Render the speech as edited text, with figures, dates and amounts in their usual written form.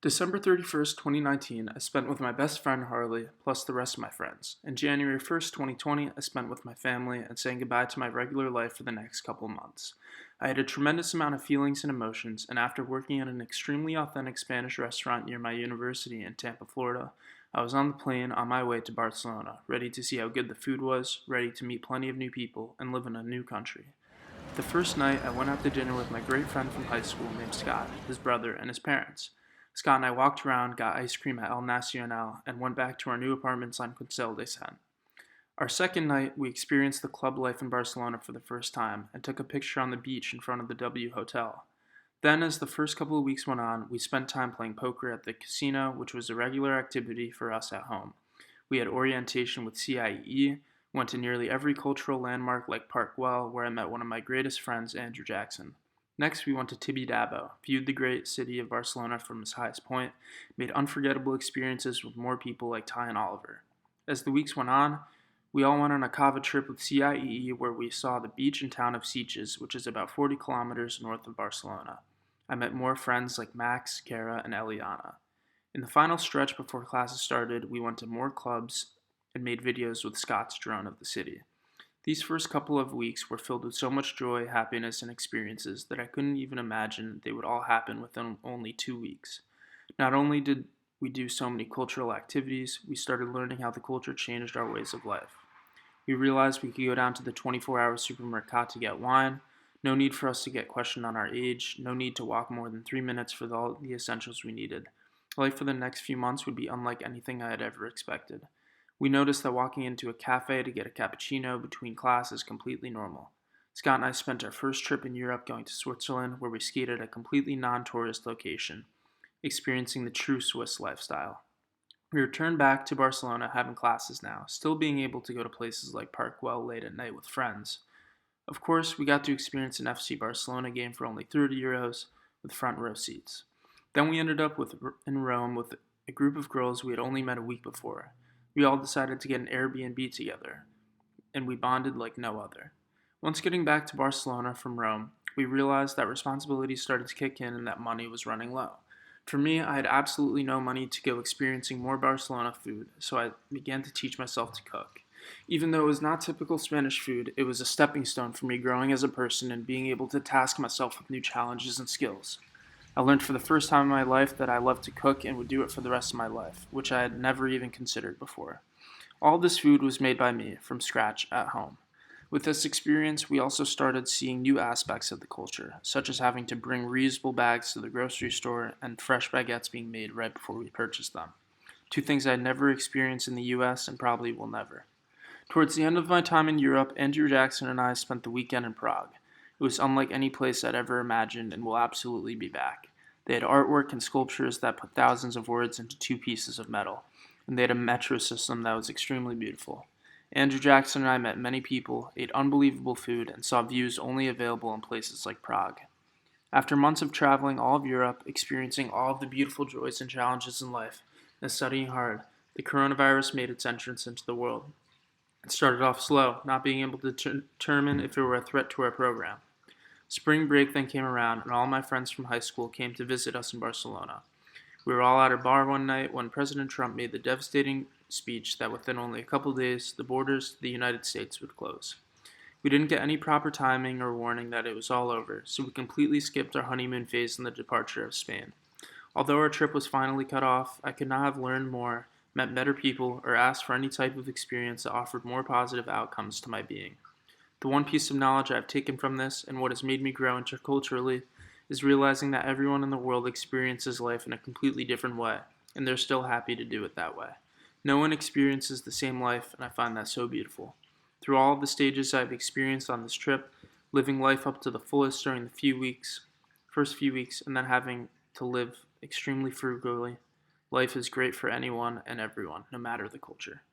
December 31st, 2019, I spent with my best friend Harley, plus the rest of my friends. And January 1st, 2020, I spent with my family and saying goodbye to my regular life for the next couple months. I had a tremendous amount of feelings and emotions, and after working at an extremely authentic Spanish restaurant near my university in Tampa, Florida, I was on the plane on my way to Barcelona, ready to see how good the food was, ready to meet plenty of new people, and live in a new country. The first night, I went out to dinner with my great friend from high school named Scott, his brother, and his parents. Scott and I walked around, got ice cream at El Nacional, and went back to our new apartments on Consell de Cent. Our second night, we experienced the club life in Barcelona for the first time and took a picture on the beach in front of the W Hotel. Then, as the first couple of weeks went on, we spent time playing poker at the casino, which was a regular activity for us at home. We had orientation with CIE, went to nearly every cultural landmark like Park Güell, where I met one of my greatest friends, Andrew Jackson. Next, we went to Tibidabo, viewed the great city of Barcelona from its highest point, made unforgettable experiences with more people like Ty and Oliver. As the weeks went on, we all went on a kava trip with CIEE where we saw the beach and town of Sitges, which is about 40 kilometers north of Barcelona. I met more friends like Max, Kara, and Eliana. In the final stretch before classes started, we went to more clubs and made videos with Scott's drone of the city. These first couple of weeks were filled with so much joy, happiness, and experiences that I couldn't even imagine they would all happen within only 2 weeks. Not only did we do so many cultural activities, we started learning how the culture changed our ways of life. We realized we could go down to the 24-hour supermercat to get wine, no need for us to get questioned on our age, no need to walk more than 3 minutes for all the essentials we needed. Life for the next few months would be unlike anything I had ever expected. We noticed that walking into a cafe to get a cappuccino between class is completely normal. Scott and I spent our first trip in Europe going to Switzerland, where we skied at a completely non-tourist location, experiencing the true Swiss lifestyle. We returned back to Barcelona having classes now, still being able to go to places like Park Güell late at night with friends. Of course, we got to experience an FC Barcelona game for only €30 with front row seats. Then we ended up in Rome with a group of girls we had only met a week before. We all decided to get an Airbnb together, and we bonded like no other. Once getting back to Barcelona from Rome, we realized that responsibilities started to kick in and that money was running low. For me, I had absolutely no money to go experiencing more Barcelona food, so I began to teach myself to cook. Even though it was not typical Spanish food, it was a stepping stone for me growing as a person and being able to task myself with new challenges and skills. I learned for the first time in my life that I loved to cook and would do it for the rest of my life, which I had never even considered before. All this food was made by me, from scratch, at home. With this experience, we also started seeing new aspects of the culture, such as having to bring reusable bags to the grocery store and fresh baguettes being made right before we purchased them. Two things I had never experienced in the US and probably will never. Towards the end of my time in Europe, Andrew Jackson and I spent the weekend in Prague. It was unlike any place I'd ever imagined and will absolutely be back. They had artwork and sculptures that put thousands of words into 2 pieces of metal, and they had a metro system that was extremely beautiful. Andrew Jackson and I met many people, ate unbelievable food, and saw views only available in places like Prague. After months of traveling all of Europe, experiencing all of the beautiful joys and challenges in life, and studying hard, the coronavirus made its entrance into the world. It started off slow, not being able to determine if it were a threat to our program. Spring break then came around, and all my friends from high school came to visit us in Barcelona. We were all at a bar one night when President Trump made the devastating speech that within only a couple days, the borders to the United States would close. We didn't get any proper timing or warning that it was all over, so we completely skipped our honeymoon phase in the departure of Spain. Although our trip was finally cut off, I could not have learned more, met better people, or asked for any type of experience that offered more positive outcomes to my being. The one piece of knowledge I've taken from this, and what has made me grow interculturally, is realizing that everyone in the world experiences life in a completely different way, and they're still happy to do it that way. No one experiences the same life, and I find that so beautiful. Through all of the stages I've experienced on this trip, living life up to the fullest during the first few weeks, and then having to live extremely frugally, life is great for anyone and everyone, no matter the culture.